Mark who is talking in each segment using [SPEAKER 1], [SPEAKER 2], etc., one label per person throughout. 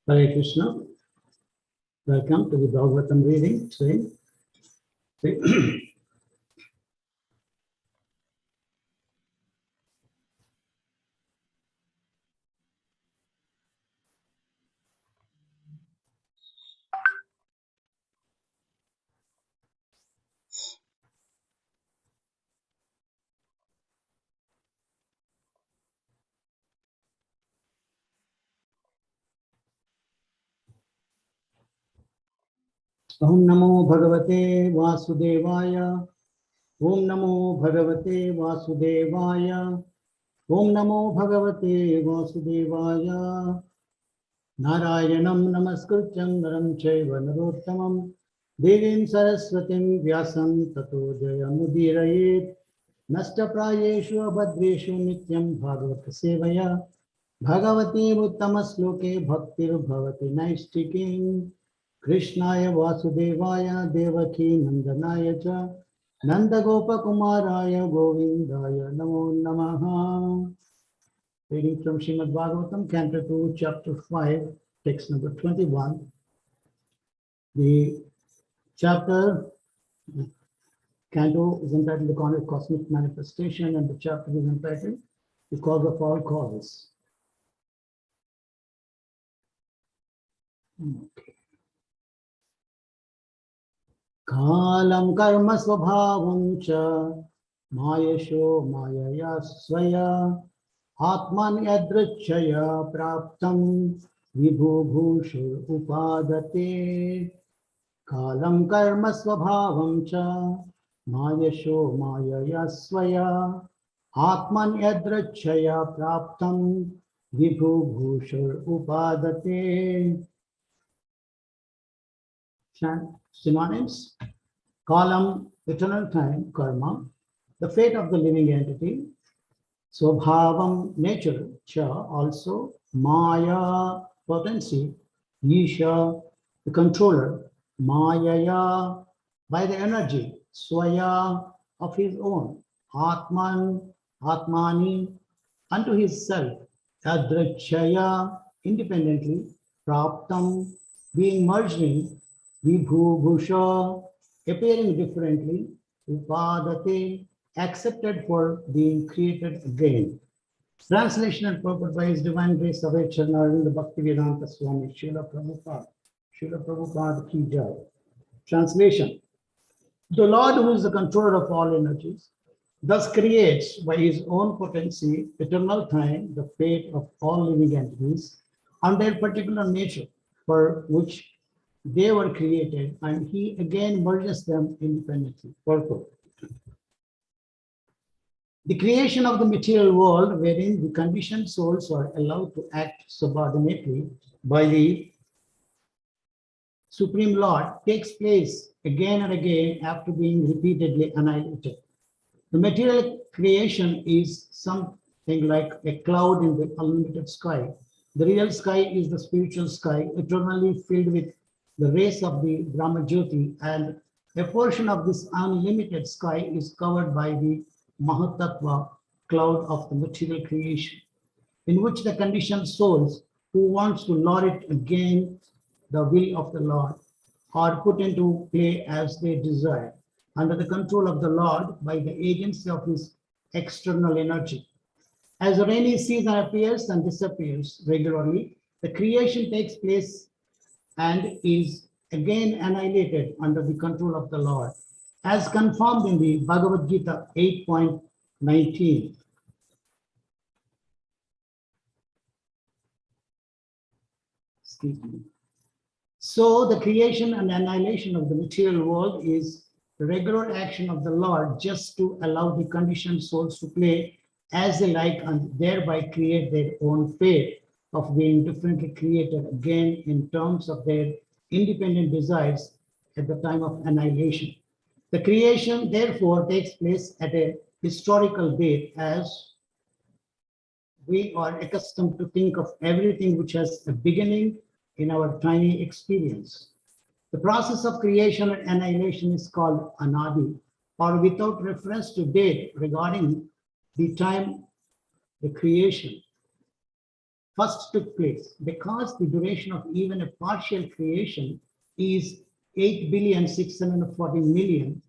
[SPEAKER 1] Hare Krishna. Welcome to the Bhagavatam reading today. Om Namo Bhagavate Vasudevaya. Om Namo Bhagavate Vasudevaya. Om Namo Bhagavate Vasudevaya. Narayanam Namaskrityam Naram Chaiva Narottamam Devim Saraswatim Vyasam Tato Jayamudirayet Nashtaprayeshu Abhadreshu Nityam Bhagavata Sevaya Bhagavati Uttama Sloke Bhaktir Bhavati Naistikim Krishnaya Vasudevaya Devaki Nandanaya Cha Nanda Gopa Kumaraya Govindaya Namo Namaha. Reading from Srimad Bhagavatam, Canto 2, Chapter 5, text number 21. The chapter, Canto is entitled The Cosmic Manifestation, and the chapter is entitled The Cause of All Causes. Okay. Kalam karma svabhavam cha mayasho mayaya svaya atman yadrachaya praptam vibhu upadate. Kalam karma svabhavam cha mayasho mayaya svaya atman yadrachaya praptam vibhu upadate. Synonyms: Kalam, eternal time, karma, the fate of the living entity; swabhavam, nature; cha, also; maya, potency; isha, the controller; mayaya, by the energy; swaya, of his own; atman, atmani, unto his self; yadrachaya, independently; praptam, being merged in; vibhu, appearing differently; upadate, accepted for being created again. Translation and purport by His Divine Grace of Charanarvinda Bhaktivedanta Swami Srila Prabhupada. Srila Prabhupada Ki Jai. Translation: The Lord, who is the controller of all energies, thus creates by his own potency, eternal time, the fate of all living entities and their particular nature for which they were created, and he again merges them independently. Purport: the creation of the material world, wherein the conditioned souls are allowed to act subordinately by the Supreme Lord, takes place again and again after being repeatedly annihilated. The material creation is something like a cloud in the unlimited sky. The real sky is the spiritual sky, eternally filled with the rays of the Brahma Jyoti, and a portion of this unlimited sky is covered by the Mahatattva cloud of the material creation, in which the conditioned souls who wants to lord it against the will of the Lord are put into play as they desire, under the control of the Lord by the agency of his external energy. As the rainy season appears and disappears regularly, the creation takes place and is again annihilated under the control of the Lord, as confirmed in the Bhagavad Gita 8.19. Excuse me. So the creation and annihilation of the material world is the regular action of the Lord, just to allow the conditioned souls to play as they like and thereby create their own fate of being differently created again in terms of their independent desires at the time of annihilation. The creation, therefore, takes place at a historical date, as we are accustomed to think of everything which has a beginning in our tiny experience. The process of creation and annihilation is called anadi, or without reference to date regarding the time the creation. first took place. Because the duration of even a partial creation is 8,640,000,000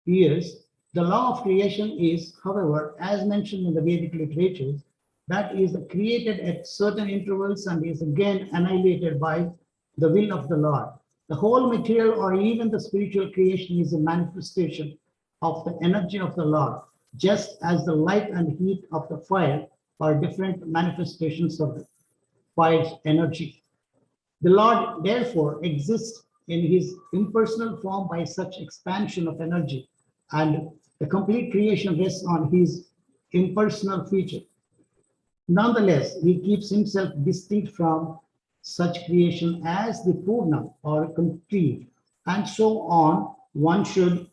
[SPEAKER 1] years, the law of creation is, however, as mentioned in the Vedic literatures, that is created at certain intervals and is again annihilated by the will of the Lord. The whole material or even the spiritual creation is a manifestation of the energy of the Lord, just as the light and heat of the fire are different manifestations of the fire's energy. The Lord therefore exists in his impersonal form by such expansion of energy, and the complete creation rests on his impersonal feature. Nonetheless, he keeps himself distinct from such creation as the Purna or complete, and so on. One should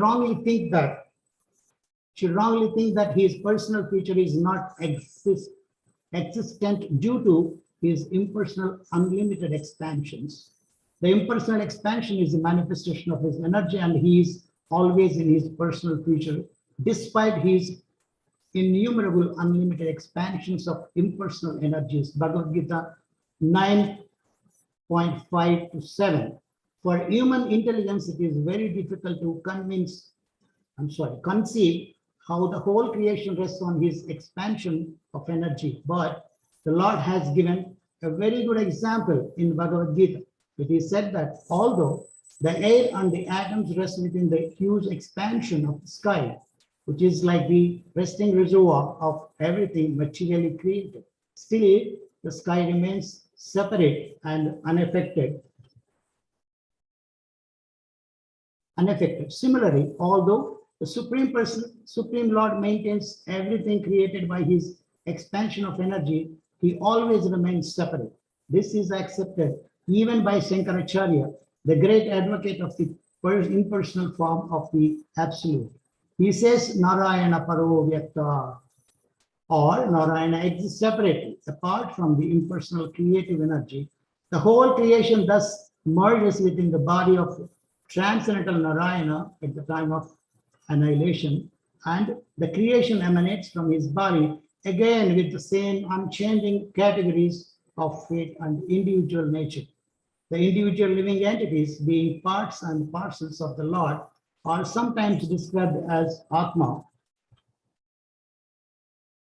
[SPEAKER 1] wrongly think that his personal feature is not existent due to his impersonal unlimited expansions. The impersonal expansion is a manifestation of his energy, and he is always in his personal feature, despite his innumerable unlimited expansions of impersonal energies. Bhagavad Gita 9.5 to 7. For human intelligence, it is very difficult to conceive how the whole creation rests on his expansion of energy. But the Lord has given a very good example in Bhagavad Gita. It is said that although the air and the atoms rest within the huge expansion of the sky, which is like the resting reservoir of everything materially created, still the sky remains separate and unaffected. Similarly, although the Supreme Lord maintains everything created by his expansion of energy, he always remains separate. This is accepted even by Shankaracharya, the great advocate of the impersonal form of the Absolute. He says Narayana Paro Vyakta, or Narayana exists separately, apart from the impersonal creative energy. The whole creation thus merges within the body of transcendental Narayana at the time of annihilation, and the creation emanates from his body, again with the same unchanging categories of fate and individual nature. The individual living entities, being parts and parcels of the Lord, are sometimes described as Atma,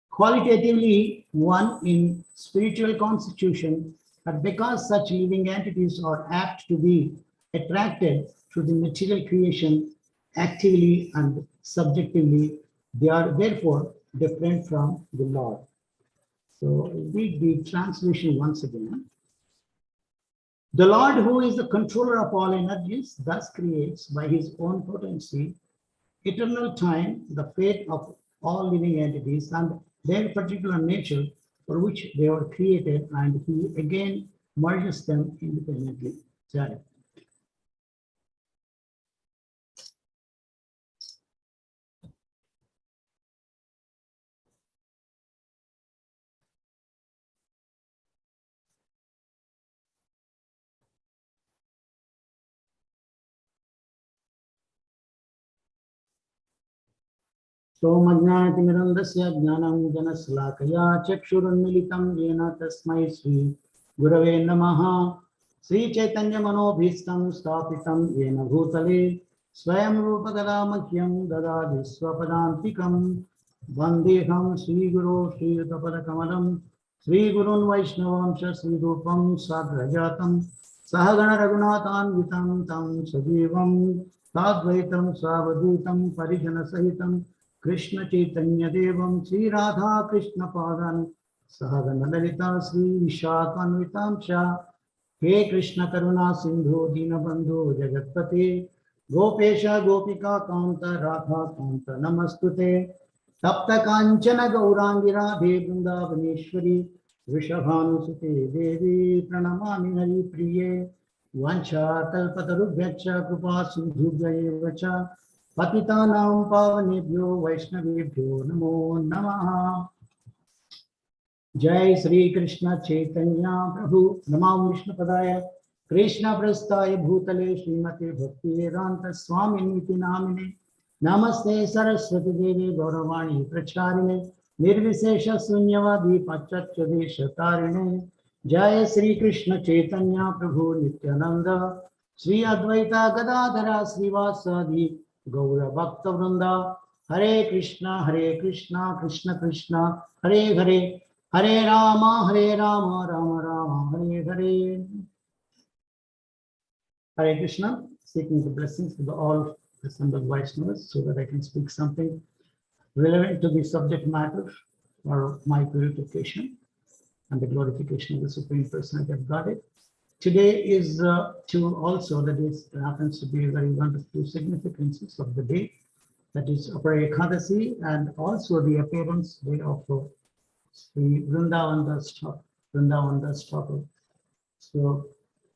[SPEAKER 1] qualitatively one in spiritual constitution, but because such living entities are apt to be attracted to the material creation actively and subjectively, they are therefore different from the Lord. So read the translation once again. The Lord, who is the controller of all energies, thus creates by his own potency, eternal time, the fate of all living entities and their particular nature for which they were created, and he again merges them independently. Sorry. सोमज्ञानतिमिरन्दस्य ज्ञानं जनशलाकया चक्षुरुन्मीलितं येन तस्मै श्री गुरवे नमः। श्रीचैतन्यमनोभीष्टं स्थापितं येन भूतले स्वयं रूपकदा मह्यं ददाति स्वपदान्तिकं। वन्देऽहं श्रीगुरो श्रीयुतपदकमलं श्रीगुरुन् वैष्णवांश श्रीरूपं साग्रजातं सहगण रघुनाथान्वितं तं सजीवं साद्वैतं सावधूतं परिजनसहितं कृष्ण चैतन्य देवं श्री राधा कृष्ण पादान् सहगण ललिता श्री विशाखान्वितांश। हे कृष्ण करुणा सिंधु दीनबंधु जगत्पते गोपेश गोपिका कांत राधा कांत नमस्तुते। तप्त कांचन गौरांगी राधे वृंदावनेश्वरी वृषभानुसुते देवी प्रणमामि हरिप्रिये। वंशाकल्पतरुभ्यश्च कृपा सिन्धुभ्यैव च पतितानां पावनेभ्यो वैष्णवेभ्यो नमो नमः। जय श्री कृष्ण चैतन्य प्रभु नमो विष्णुपदाय कृष्ण प्रस्थाय भूतले श्रीमते भक्ति वेदांत स्वामिनीति नामिने Namaste Saraswati Devi Gauravani Pracharine Nirvishesha Sunyavadi Pachatyadesha Tarine Jaya Sri Krishna Chaitanya Prabhu Nityananda Sri Advaita Gadadhara Srivasadi Gaura Bhakta Vrinda Hare Krishna Krishna Krishna Hare Hare Hare Rama Rama Rama Hare Hare. Hare Krishna, seeking the blessings of all assembled Vaishnavas so that I can speak something relevant to the subject matter for my purification and the glorification of the Supreme Personality of Godhead. Today is to also, that is, happens to be very wonderful significances of the day, that is Apara Ekadasi, and also the appearance day of the Vrindavan Stopper. So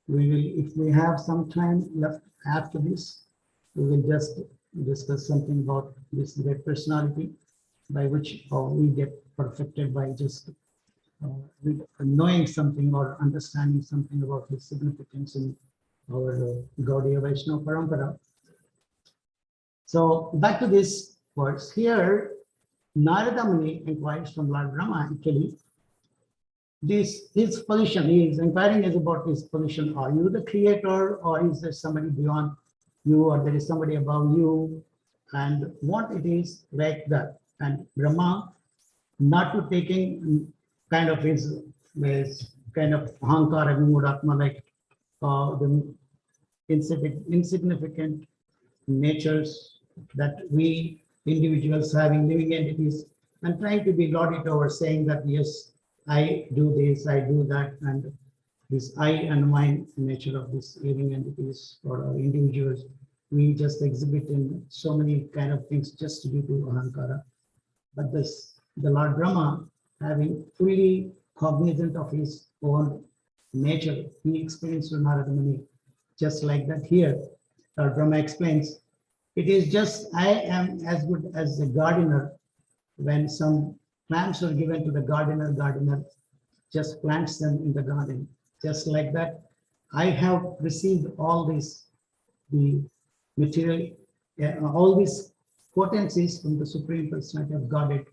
[SPEAKER 1] we will, if we have some time left after this, we will just discuss something about this great personality by which we get perfected by just knowing something or understanding something about his significance in our Gaudiya Vaishnava Parampara. So back to this verse here, Narada Muni inquires from Lord Brahma actually. His position, he is inquiring is about his position. Are you the creator, or is there somebody beyond you, or there is somebody above you, and what it is like that? And Brahma, not to taking kind of his kind of ahankara vimudatma, like the insignificant natures that we individuals having living entities, and trying to be lauded over, saying that yes, I do this, I do that, and this I and mine nature of these living entities or individuals, we just exhibit in so many kind of things just due to ahankara. But this, the Lord Brahma, having fully cognizant of his own nature, he explains to Narada Muni, just like that here, Lord Brahma explains, it is just I am as good as the gardener. When some plants are given to the gardener just plants them in the garden. Just like that, I have received all these, the material, all these potencies from the Supreme Personality of Godhead,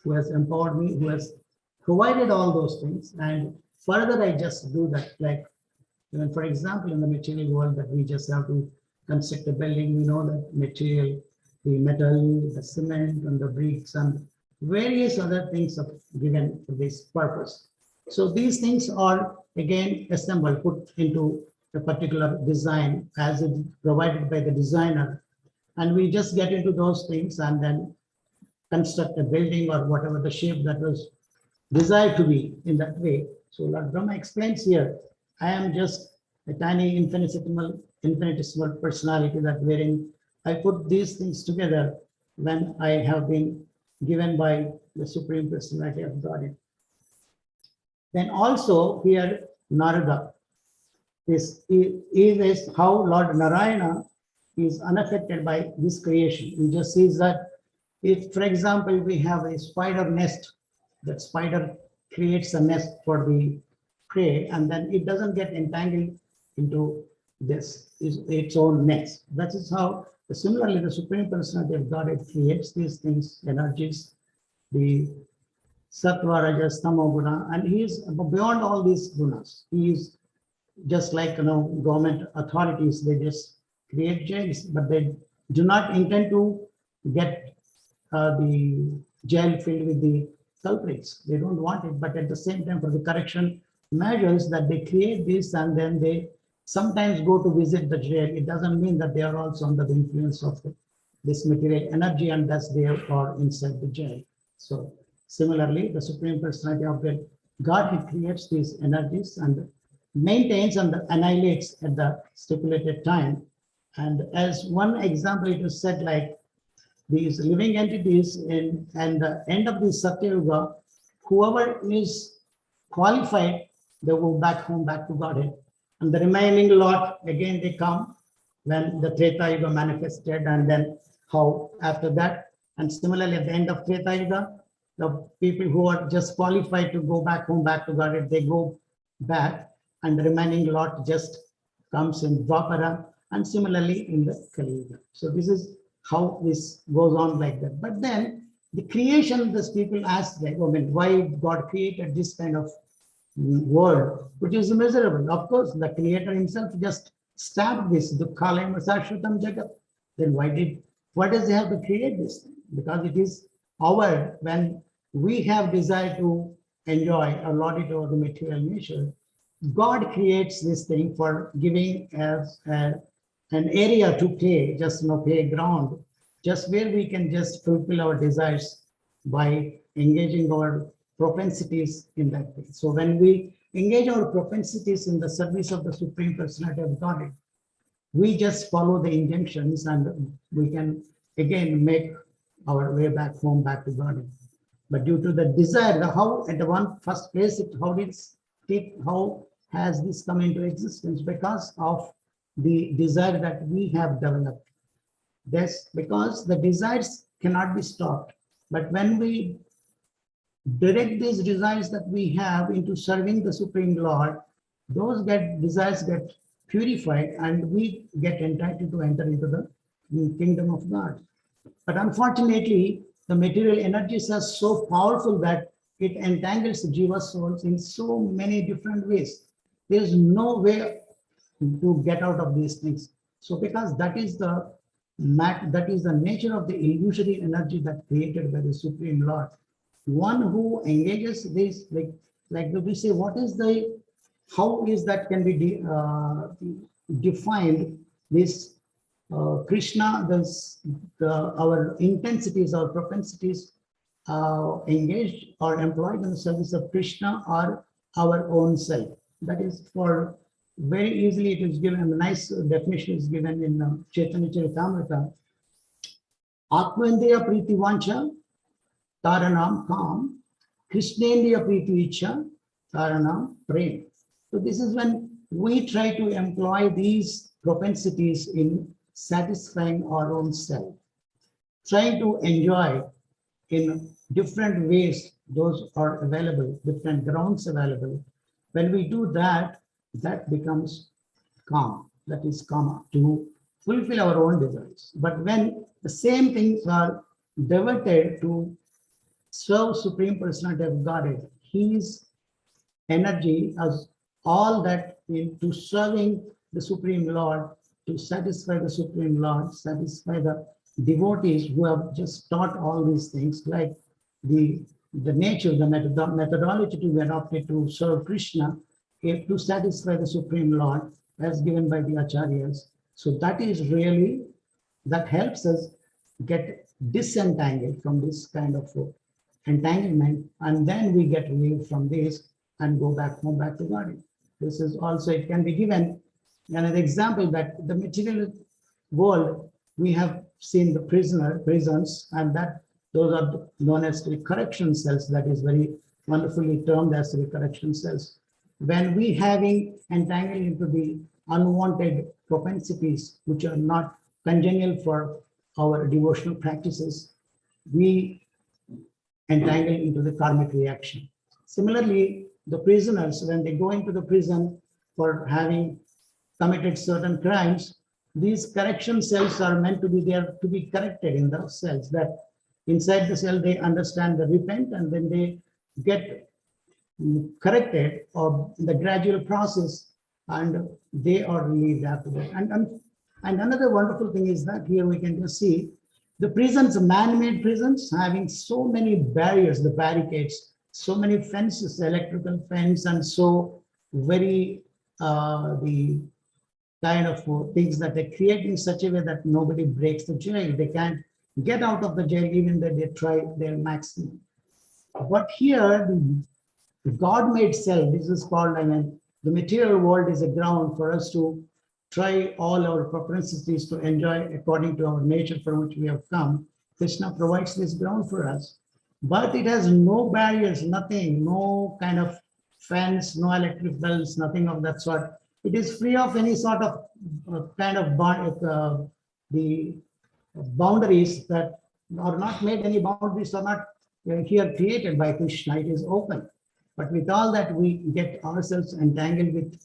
[SPEAKER 1] who has empowered me, who has provided all those things. And further, I just do that. Like, for example, in the material world, that we just have to construct a building, we know that material, the metal, the cement, and the bricks, and various other things are given for this purpose. So these things are again assembled, put into a particular design as it provided by the designer, and we just get into those things and then construct a building or whatever the shape that was desired to be in that way. So Lord Brahma explains here, I am just a tiny infinitesimal personality that wherein I put these things together when I have been given by the Supreme Personality of Godhead. Then also here Narada, this is how Lord Narayana is unaffected by this creation. He just sees that if, for example, we have a spider nest, that spider creates a nest for the prey, and then it doesn't get entangled into this its own nest. That is how similarly the Supreme Personality of Godhead creates these things, energies, the sattva, rajas, tamo guna, and he is beyond all these gunas. He is just like government authorities, they just create jails, but they do not intend to get the jail filled with the culprits. They don't want it, but at the same time, for the correction measures that they create this, and then they sometimes go to visit the jail. It doesn't mean that they are also under the influence of this material energy, and thus they are inside the jail. So similarly, the Supreme Personality of Godhead creates these energies and maintains and annihilates at the stipulated time. And as one example, it is said like these living entities and the end of the Satya Yuga, whoever is qualified, they go back home, back to Godhead. And the remaining lot, again, they come when the Treta Yuga manifested, and then how after that. And similarly, at the end of Treta Yuga, the people who are just qualified to go back home, back to Godhead, they go back, and the remaining lot just comes in Dwapara, and similarly in the Kali Yuga. So this is how this goes on like that. But then the creation, these people ask, like, I mean, why God created this kind of world, which is miserable. Of course, the creator himself just stabbed this, Dukhalayam Sashvatam Jagat. Then why does he have to create this thing? Because it is our, when we have desire to enjoy or lord it over the material nature, God creates this thing for giving us an area to play, just playground, just where we can just fulfill our desires by engaging our propensities in that way. So when we engage our propensities in the service of the Supreme Personality of Godhead, we just follow the injunctions and we can again make our way back home, back to Godhead. But due to the desire, how at the one first place, how has this come into existence? Because of the desire that we have developed. That's because the desires cannot be stopped. But when we direct these desires that we have into serving the Supreme Lord, those desires get purified and we get entitled to enter into the kingdom of God. But unfortunately, the material energies are so powerful that it entangles the jiva souls in so many different ways. There is no way to get out of these things. So because that is the nature of the illusory energy that created by the Supreme Lord. One who engages this, like we say, how is that can be defined? This Krishna, our intensities, our propensities engaged or employed in the service of Krishna are our own self. That is, for very easily it is given, a nice definition is given in Chaitanya Charitamrita. Atmendriya Priti Vancha Taranam Kam, Krishnendriya Priti Icha Taranam Prem. So this is when we try to employ these propensities in satisfying our own self, trying to enjoy in different ways. Those are available, different grounds available. When we do that, that becomes calm. That is kama, to fulfill our own desires. But when the same things are diverted to serve Supreme Personality of Godhead, His energy as all that into serving the Supreme Lord, to satisfy the Supreme Lord, satisfy the devotees who have just taught all these things, like the nature, the methodology to be adopted to serve Krishna, to satisfy the Supreme Lord, as given by the Acharyas. So that is really, that helps us get disentangled from this kind of entanglement, and then we get relieved from this and go back home, back to God. This is also, it can be given another example that the material world, we have seen the prisons, and that those are known as the correction cells. That is very wonderfully termed as the correction cells. When we having entangled into the unwanted propensities which are not congenial for our devotional practices, we entangle into the karmic reaction. Similarly, the prisoners, when they go into the prison for having committed certain crimes, these correction cells are meant to be there to be corrected in the cells, that inside the cell they understand the repent, and then they get corrected or the gradual process, and they are relieved after that. And another wonderful thing is that here we can just see the prisons, man-made prisons, having so many barriers, the barricades, so many fences, electrical fence, and so very the kind of things that they create in such a way that nobody breaks the jail. They can't get out of the jail even though they try their maximum. But here, the God-made self, this is called, the material world is a ground for us to try all our propensities to enjoy according to our nature from which we have come. Krishna provides this ground for us, but it has no barriers, nothing, no kind of fence, no electric bells, nothing of that sort. It is free of any sort of kind of the boundaries that are not made, any boundaries are not here created by Krishna, it is open. But with all that, we get ourselves entangled with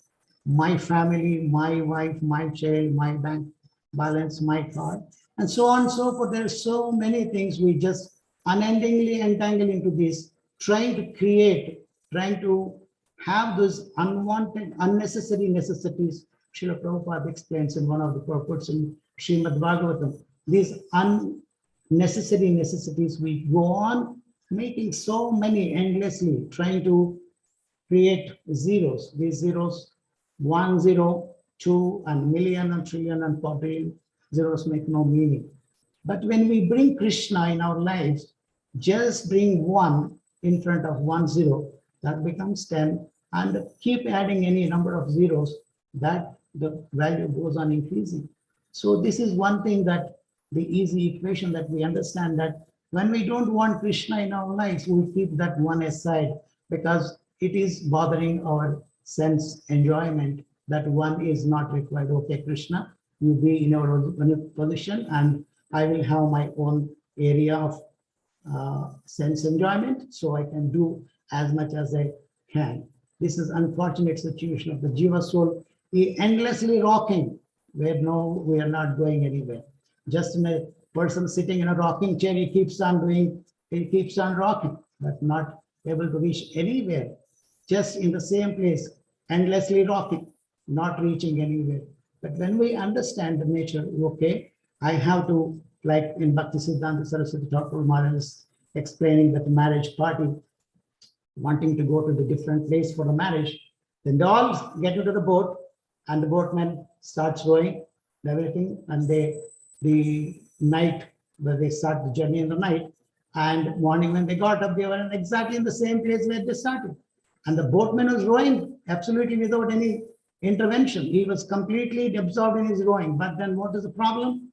[SPEAKER 1] my family, my wife, my child, my bank balance, my car. and so on and so forth. There are so many things we just unendingly entangle into this, trying to create, trying to have those unwanted, unnecessary necessities. Srila Prabhupada explains in one of the purports in Srimad Bhagavatam, these unnecessary necessities, we go on making so many endlessly, trying to create zeros. These zeros, 1, 0, 2, and million, and trillion, and quadrillion, zeros make no meaning. But when we bring Krishna in our lives, just bring 1 in front of 1 0, that becomes 10, and keep adding any number of zeros, that the value goes on increasing. So this is one thing, that the easy equation that we understand, that when we don't want Krishna in our lives, we keep that 1 aside, because it is bothering our sense enjoyment. That 1 is not required. Okay, Krishna, you be in our position, and I will have my own area of sense enjoyment, so I can do as much as I can. This is unfortunate situation of the Jiva soul, endlessly rocking, where no, we are not going anywhere. Just in a person sitting in a rocking chair, he keeps on rocking, but not able to reach anywhere. Just in the same place, endlessly rocking, not reaching anywhere. But when we understand the nature, okay, I have to, like in Bhakti Siddhanta Saraswati Thakur Maharaj is explaining that the marriage party wanting to go to the different place for the marriage, then they all get into the boat, and the boatman starts rowing everything, and the night where they start the journey in the night, and morning when they got up, they were exactly in the same place where they started. And the boatman was rowing absolutely without any intervention. He was completely absorbed in his rowing. But then what is the problem?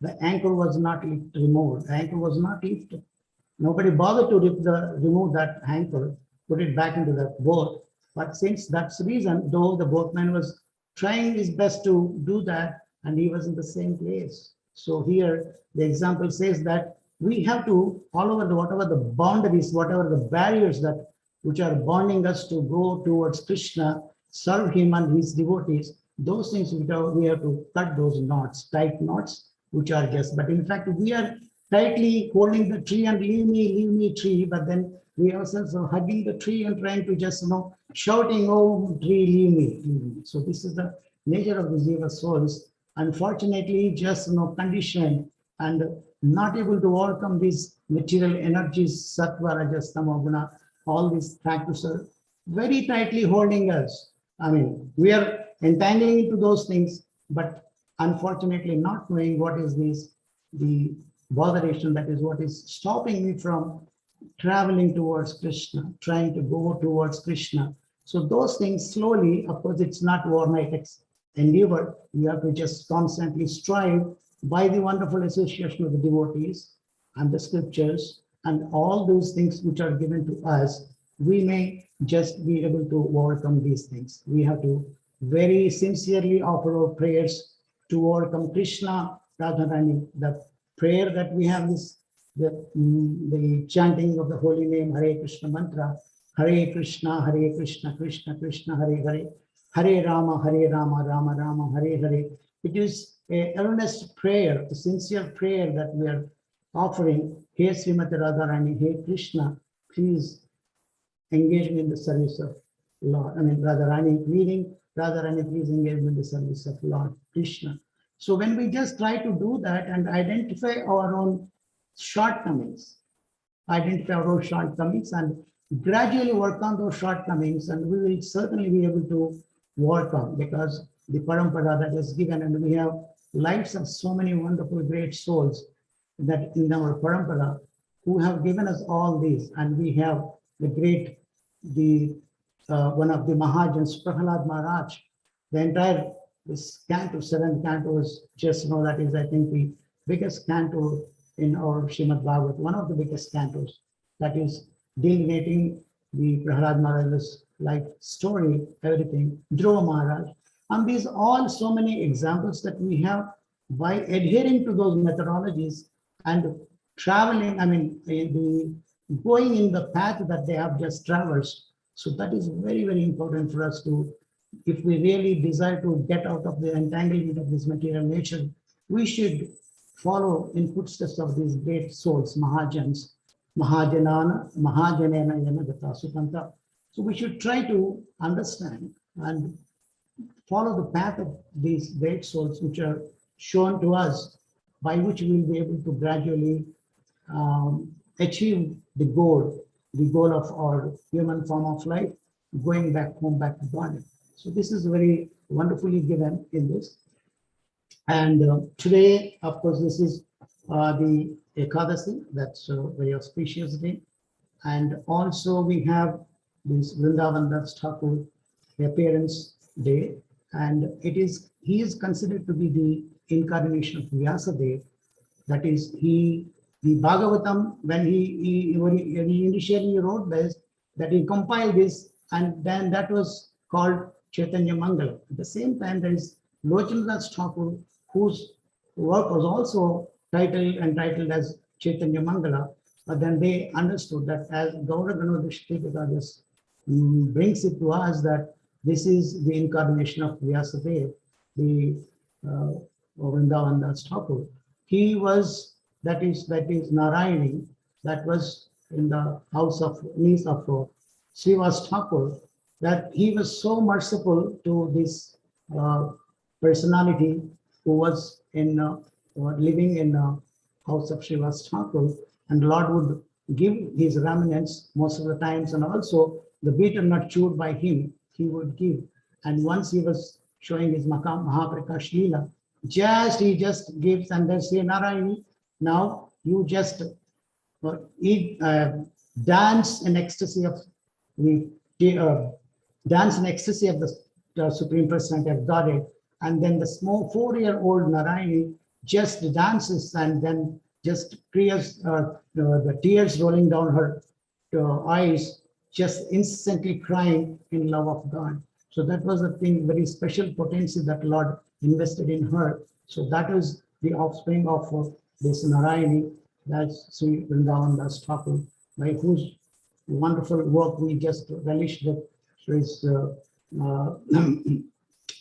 [SPEAKER 1] The anchor was not removed. The anchor was not lifted. Nobody bothered to remove that anchor, put it back into the boat. But since that's the reason, though the boatman was trying his best to do that, and he was in the same place. So here the example says that we have to, all over the, whatever the boundaries, whatever the barriers that which are bonding us to go towards Krishna, serve him and his devotees, those things we have to cut those knots, tight knots, which are just, but in fact we are tightly holding the tree and leave me tree, but then we ourselves are hugging the tree and trying to just, shouting, oh tree, leave me. So this is the nature of the Jiva souls. Unfortunately, just conditioned and not able to overcome these material energies, sattva, rajas, tama, guna, all these factors are very tightly holding us. I mean, we are entangling into those things, but unfortunately not knowing what is the botheration, that is what is stopping me from traveling towards Krishna, trying to go towards Krishna. So those things slowly, of course, it's not overnight endeavor. You have to just constantly strive by the wonderful association of the devotees and the scriptures and all those things which are given to us. We may just be able to overcome these things. We have to very sincerely offer our prayers to overcome Krishna, Radharani. The prayer that we have is the chanting of the holy name, Hare Krishna mantra, Hare Krishna, Krishna Krishna, Hare Hare, Hare Rama, Rama Rama, Hare Hare. It is an earnest prayer, a sincere prayer that we are offering. Hey Srimati Radharani, hey Krishna, please engage me in the service of Lord. I mean, Radharani, meaning Radharani, please engage me in the service of Lord Krishna. So when we just try to do that and identify our own shortcomings, and gradually work on those shortcomings, and we will certainly be able to work on, because the parampara that is given, and we have lives of so many wonderful great souls that in our parampara who have given us all these, and we have the great, one of the Mahajans, Prahlad Maharaj, the entire this canto, 7th canto is just that is, I think, the biggest canto in our Srimad Bhagavatam, one of the biggest cantos that is delineating the Prahlad Maharaj's life story, everything, Dhruva Maharaj. And these all so many examples that we have by adhering to those methodologies and traveling, I mean, going in the path that they have just traversed. So that is very, very important for us to, if we really desire to get out of the entanglement of this material nature, we should follow in footsteps of these great souls, Mahajans, Mahajanena Yanagata Sukanta. So we should try to understand and follow the path of these great souls which are shown to us, by which we will be able to gradually achieve the goal of our human form of life, going back home, back to body. So this is very wonderfully given in this. And today, of course, this is the Ekadasi, that's a very auspicious day. And also we have this Vrindavan Das Thakur appearance day. And he is considered to be the incarnation of Vyasadeva. That is, the Bhagavatam, when he initially wrote this, that he compiled this, and then that was called Chaitanya Mangala. At the same time, there is Lochandas Thakur, whose work was also entitled as Chaitanya Mangala, but then they understood that as Gaura Ganodishti just brings it to us that this is the incarnation of Vyasadeva, the Vrindavan Das Thakur. He was, that is Narayani, that was in the house of niece of Srivas Thakur, that he was so merciful to this personality who was living in the house of Srivas Thakur, and the Lord would give his remnants most of the times, and also the beaten not chewed by him, he would give. And once he was showing his Mahaprakash Leela, he just gives and then say, Narayani, now you just dance in ecstasy of the Supreme Personality of Godhead. And then the small 4-year-old Narayani just dances and then just creates the tears rolling down her eyes, just instantly crying in love of God. So that was a thing, very special potency that Lord invested in her. So that is the offspring of this Narayani, that's Sri Vrindavan Das Thakur, by whose wonderful work we just relished that is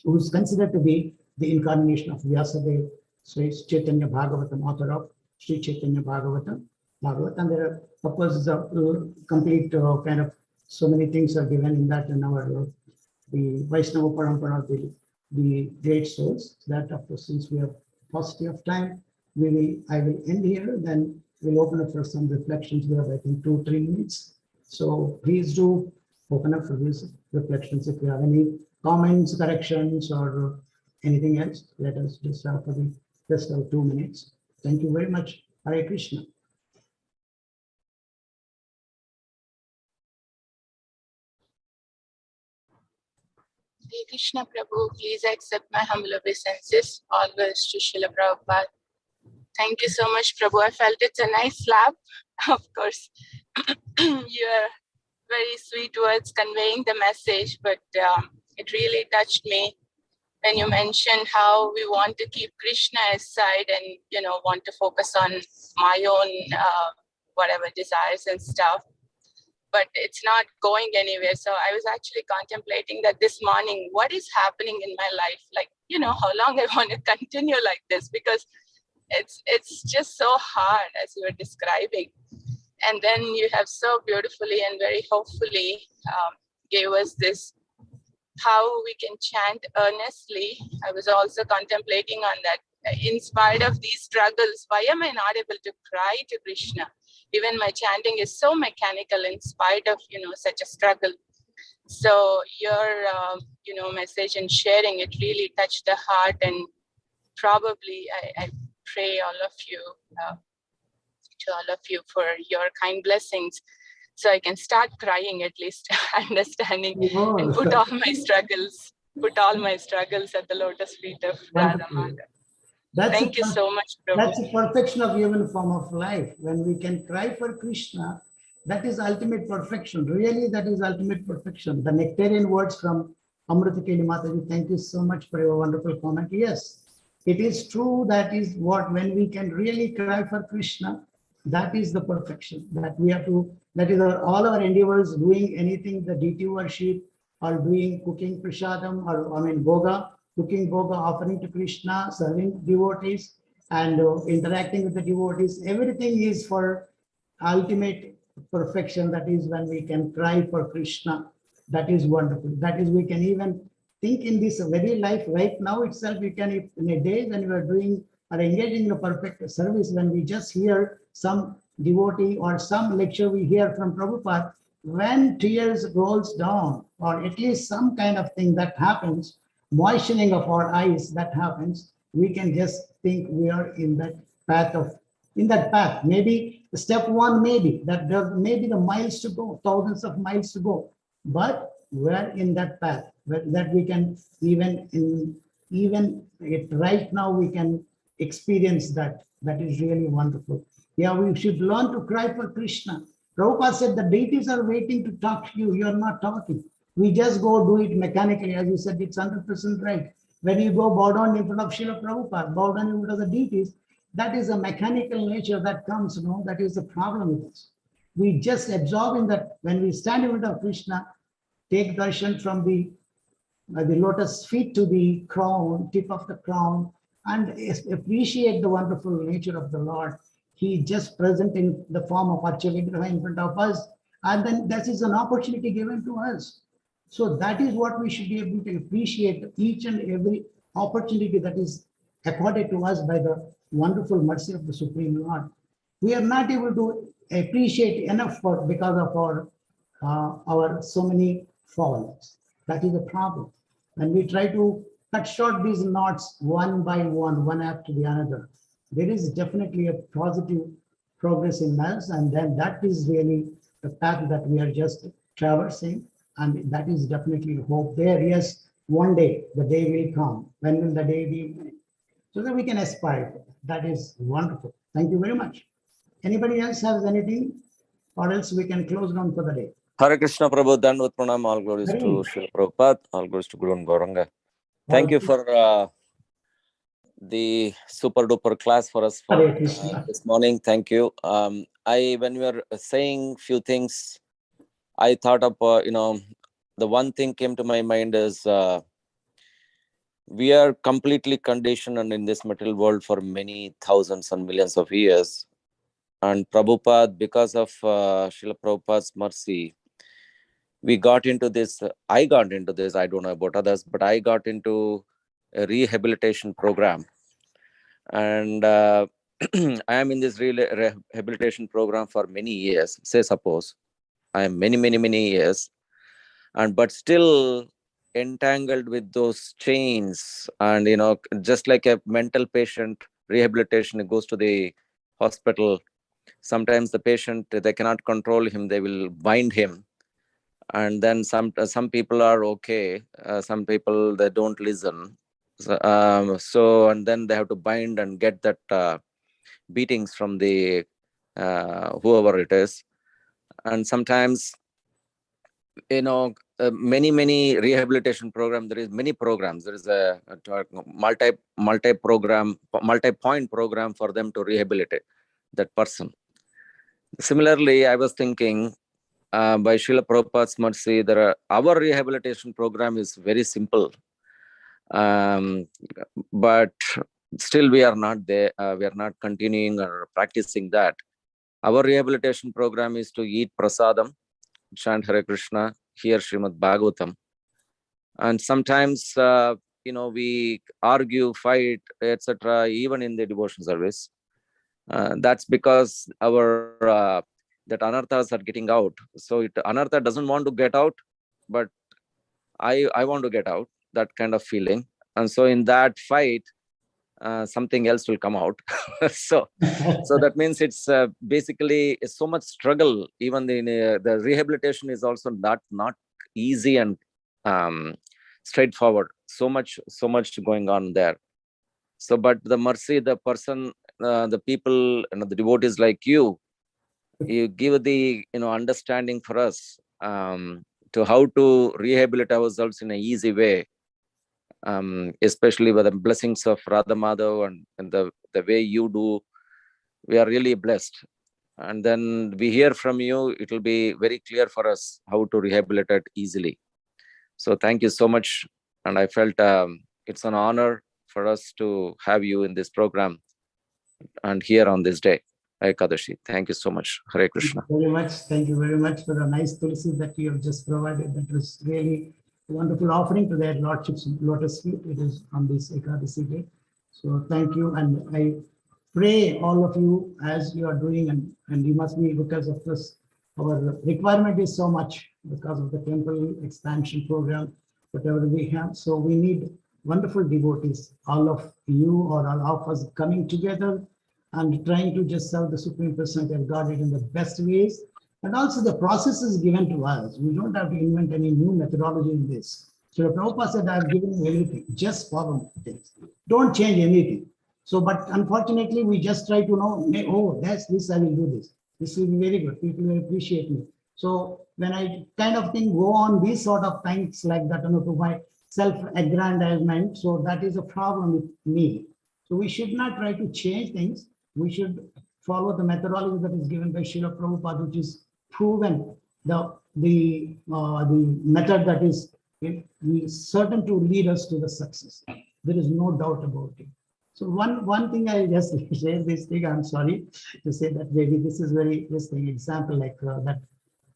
[SPEAKER 1] who's considered to be the incarnation of Vyasadeva, Sri Chaitanya Bhagavatam, author of Sri Chaitanya Bhagavatam. And there are, of course, the complete kind of so many things are given in that in our the Vaishnava Parampara, the great souls. That, of course, since we have paucity of time, I will end here. Then we'll open up for some reflections. We have, I think, 2-3 minutes. So please do open up for these reflections. If you have any comments, corrections, or anything else, let us just have for the rest of 2 minutes. Thank you very much. Hare Krishna.
[SPEAKER 2] Hare Krishna Prabhu, please accept my humble obeisances, always to Srila Prabhupada. Thank you so much, Prabhu. I felt it's a nice slap. Of course, your very sweet words conveying the message, but it really touched me when you mentioned how we want to keep Krishna aside and, want to focus on my own whatever desires and stuff. But it's not going anywhere. So I was actually contemplating that this morning, what is happening in my life? Like, how long I want to continue like this, because it's just so hard as you were describing. And then you have so beautifully and very hopefully gave us this, how we can chant earnestly. I was also contemplating on that. In spite of these struggles, why am I not able to cry to Krishna? Even my chanting is so mechanical in spite of, such a struggle. So your, message and sharing, it really touched the heart. And probably I pray to all of you for your kind blessings, so I can start crying at least, understanding, and put all my struggles at the lotus feet of Radha Mata. Thank you so much, Prabhu.
[SPEAKER 1] That's the perfection of human form of life. When we can cry for Krishna, that is ultimate perfection. Really, that is ultimate perfection. The nectarian words from Amrita Keli Mataji, thank you so much for your wonderful comment. Yes, it is true. That is what, when we can really cry for Krishna, that is the perfection. That we have to, that is all our endeavors, doing anything, the deity worship, or doing cooking prasadam, or Boga, cooking Boga, offering to Krishna, serving devotees, and interacting with the devotees. Everything is for ultimate perfection. That is when we can cry for Krishna. That is wonderful. That is, we can even think in this very life right now itself. We can, if in a day when we are doing or engaging in a perfect service, when we just hear some devotee or some lecture we hear from Prabhupada, when tears rolls down, or at least some kind of thing that happens, moistening of our eyes that happens, we can just think we are in that path of, in that path. Maybe step one, maybe that there may be the miles to go, thousands of miles to go, but we're in that path that we can even it right now we can experience that. That is really wonderful. Yeah, we should learn to cry for Krishna. Prabhupada said the deities are waiting to talk to you. You're not talking. We just go do it mechanically. As you said, it's 100% right. When you go bow down in front of Srila Prabhupada, bow down in front of the deities, that is a mechanical nature that comes, that is the problem with us. We just absorb in that. When we stand in front of Krishna, take darshan from the lotus feet to the crown, tip of the crown, and appreciate the wonderful nature of the Lord. He just present in the form of Archa Vigraha in front of us, and then that is an opportunity given to us. So that is what we should be able to appreciate, each and every opportunity that is accorded to us by the wonderful mercy of the Supreme Lord. We are not able to appreciate enough because of our so many faults. That is the problem. And we try to cut short these knots one by one after the other. There is definitely a positive progress in us, and then that is really the path that we are just traversing, and that is definitely hope there. Yes, one day the day will come. When will the day be? So that we can aspire. That is wonderful. Thank you very much. Anybody else has anything, or else we can close down for the day.
[SPEAKER 3] Hare Krishna Prabhu, Dandavat Pranam, all glories to Srila Prabhupada, all glories to Guru and Gauranga. Thank you for the super duper class for us for this morning. Thank you. When we were saying few things, I thought of, the one thing came to my mind is we are completely conditioned and in this material world for many thousands and millions of years. And Prabhupada, because of Srila Prabhupada's mercy, we got into this, I got into this, I don't know about others, but I got into a rehabilitation program. And I am in this rehabilitation program for many years, say suppose. I am many years. But still entangled with those chains. And, just like a mental patient, rehabilitation goes to the hospital. Sometimes the patient, they cannot control him, they will bind him. And then some people are okay, some people they don't listen. So and then they have to bind and get that beatings from the whoever it is. And sometimes many rehabilitation programs. There is many programs. There is a multi-point program for them to rehabilitate that person. Similarly, I was thinking, by Srila Prabhupada's mercy, our rehabilitation program is very simple, but still we are not there. We are not continuing or practicing that. Our rehabilitation program is to eat prasadam, chant Hare Krishna, hear Srimad Bhagavatam, and sometimes we argue, fight, etc. Even in the devotion service. That's because our that anarthas are getting out. So anartha doesn't want to get out, but I want to get out, that kind of feeling. And so in that fight, something else will come out. so that means it's basically so much struggle. Even the rehabilitation is also not easy and straightforward. So much going on there. So, but the mercy, the person, the people, the devotees like you give the understanding for us to how to rehabilitate ourselves in an easy way, especially with the blessings of Radha Madhav and the way you do. We are really blessed. And then we hear from you, it will be very clear for us how to rehabilitate easily. So thank you so much. And I felt it's an honor for us to have you in this program. and here on this day, Ekadashi. Thank you so much. Hare Krishna.
[SPEAKER 1] Thank you very much. Thank you very much for the nice tulsi that you have just provided. That was really a wonderful offering to their Lordship's lotus feet. It is on this Ekadasi day. So thank you. And I pray all of you as you are doing, and you must be, because of this, our requirement is so much because of the temple expansion program, whatever we have. So we need wonderful devotees, all of you or all of us coming together and trying to just serve the Supreme Personality of Godhead in the best ways. And also the process is given to us. We don't have to invent any new methodology in this. So Prabhupada said, I've given you everything, just follow things. Don't change anything. So, but unfortunately, we just try to know, oh, that's this, I will do this. This will be very good. People will appreciate me. So when I kind of think go on these sort of things like that, to my self-aggrandizement, so that is a problem with me. So we should not try to change things. We should follow the methodology that is given by Srila Prabhupada, which is proven, the method that is certain to lead us to the success. There is no doubt about it. So one thing I just share this thing. I'm sorry to say that maybe this is very interesting example, like that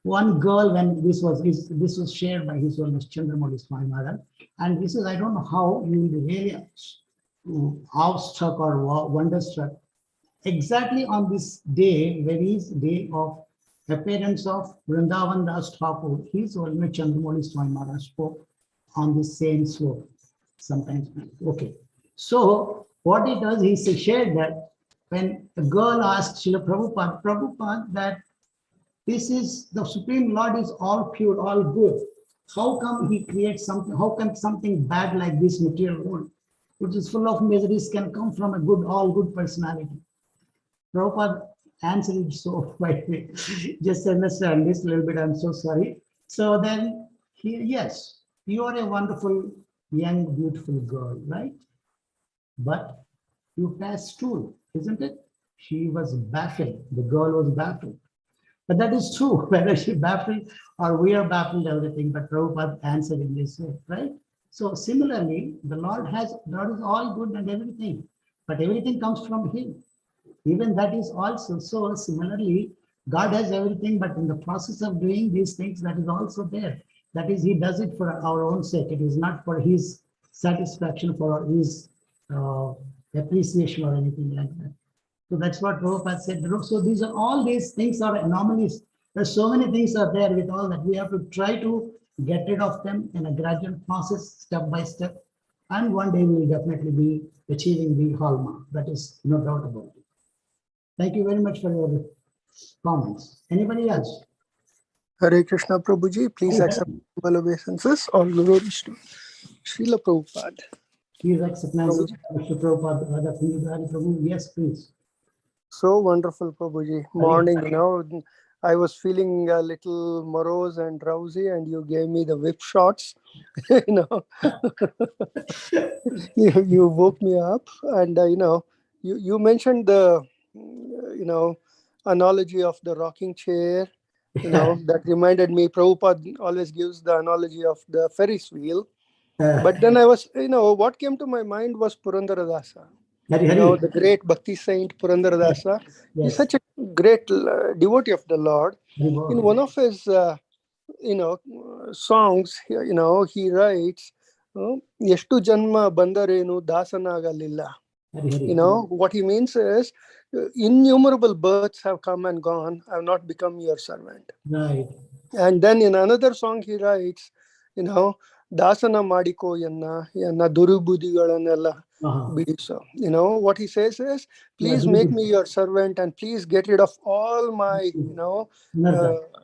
[SPEAKER 1] one girl, when this was shared by His Holiness Chandramouli Swami Maharaj, and this is, I don't know how you will be really awestruck or wonderstruck. Exactly on this day, very day of appearance of Vrindavan Das Thakur, His Holiness Chandramouli Swami Maharaj spoke on the same slope. Sometimes, okay. So what he does, he shared that when a girl asked Srila Prabhupada, that this is, the Supreme Lord is all pure, all good. How come he creates something? How come something bad like this material world, which is full of miseries, can come from a good, all good personality? Prabhupada answered it so quietly. Just understand this a little bit, I'm so sorry. So then, yes, you are a wonderful, young, beautiful girl, right? But you passed through, isn't it? She was baffled. The girl was baffled. But that is true, whether she baffled or we are baffled, everything. But Prabhupada answered in this way, right? So similarly, the Lord is all good and everything, but everything comes from Him. Even that is also so. Similarly, God has everything, but in the process of doing these things, that is also there. That is, He does it for our own sake. It is not for His satisfaction, for His appreciation or anything like that. So that's what Prabhupada said. So these things are anomalies. There's so many things are there with all that. We have to try to get rid of them in a gradual process, step by step. And one day we will definitely be achieving the hallmark. That is no doubt about it. Thank you very much for your comments. Anybody else?
[SPEAKER 4] Hare Krishna Prabhuji, please accept all obeisances. All glories to Srila Prabhupada.
[SPEAKER 1] Please accept my Prabhupada. Yes, please.
[SPEAKER 4] So wonderful, Prabhuji. Morning, I was feeling a little morose and drowsy, and you gave me the whip shots. You woke me up, and you mentioned the analogy of the rocking chair. That reminded me. Prabhupada always gives the analogy of the Ferris wheel. But then I was, what came to my mind was Purandaradasa. The great Bhakti saint Purandaradasa.
[SPEAKER 1] Yes.
[SPEAKER 4] He's such a great devotee of the Lord. In one of his, songs, he writes, Yeshtu janma bandarenu dasanagalilla. What he means is, innumerable births have come and gone. I have not become your servant.
[SPEAKER 1] Right.
[SPEAKER 4] And then in another song he writes, Dasana madiko yanna durubudigalanella bidiso. What he says is, please make me your servant and please get rid of all my,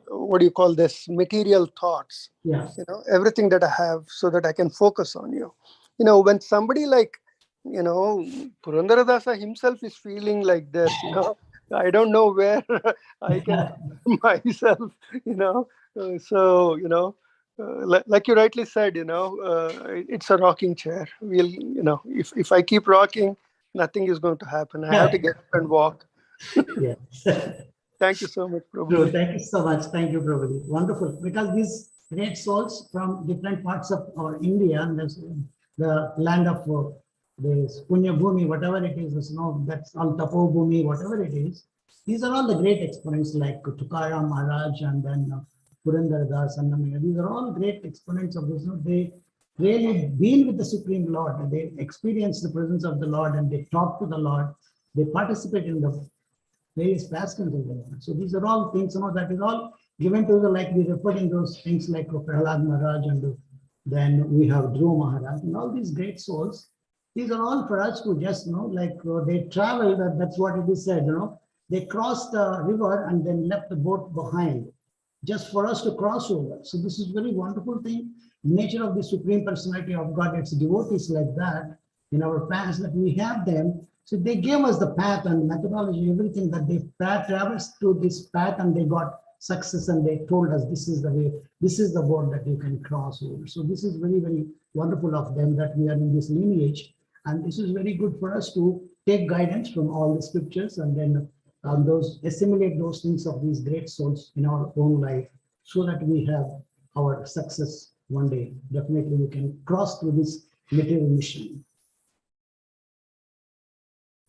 [SPEAKER 4] what do you call this, material thoughts.
[SPEAKER 1] Yes.
[SPEAKER 4] Everything that I have, so that I can focus on you. When somebody like, Purandaradasa himself is feeling like this, I don't know where I can put myself, so, like you rightly said, it's a rocking chair. We'll, if I keep rocking, nothing is going to happen. I have to get up and walk.
[SPEAKER 1] Yes.
[SPEAKER 4] Thank you so much, Prabhu.
[SPEAKER 1] True. Thank you so much. Thank you, Prabhu. Wonderful. Because these great souls from different parts of our India, and the land of this Punya Bhumi, whatever it is, that's all Tapo Bhumi, whatever it is. These are all the great exponents like Tukaram Maharaj and then Purandar Das and these are all great exponents of this. They really been with the Supreme Lord and they experience the presence of the Lord and they talk to the Lord. They participate in the various pastimes of the Lord. So these are all things, that is all given to the, like we refer in those things like Prahlad Maharaj and then we have Dhruva Maharaj and all these great souls. These are all for us to just, they traveled, that's what it is said, they crossed the river and then left the boat behind just for us to cross over. So this is very wonderful thing. Nature of the Supreme Personality of God, it's devotees like that in our past that we have them. So they gave us the path and methodology, everything that they traversed through this path and they got success and they told us this is the way, this is the boat that you can cross over. So this is very, very wonderful of them that we are in this lineage. And this is very good for us to take guidance from all the scriptures and then assimilate those things of these great souls in our own life so that we have our success one day. Definitely we can cross through this material mission.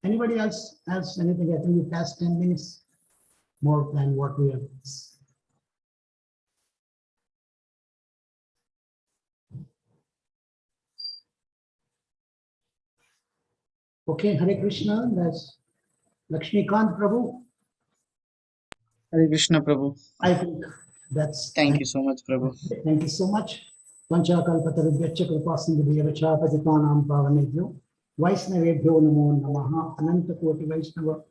[SPEAKER 1] Anybody else has anything? I think we passed 10 minutes more than what we have. Okay, Hare Krishna, that's Lakshmikant Prabhu.
[SPEAKER 5] Hare Krishna, Prabhu.
[SPEAKER 1] I think that's.
[SPEAKER 5] Thank you so much, Prabhu.
[SPEAKER 1] Thank you so much. Panchakalpatarubhyaccha kripasindhubhyavachapatitanam pavanebhyo Vaishnavebhyo namo namaha Ananta Koti Vaishnava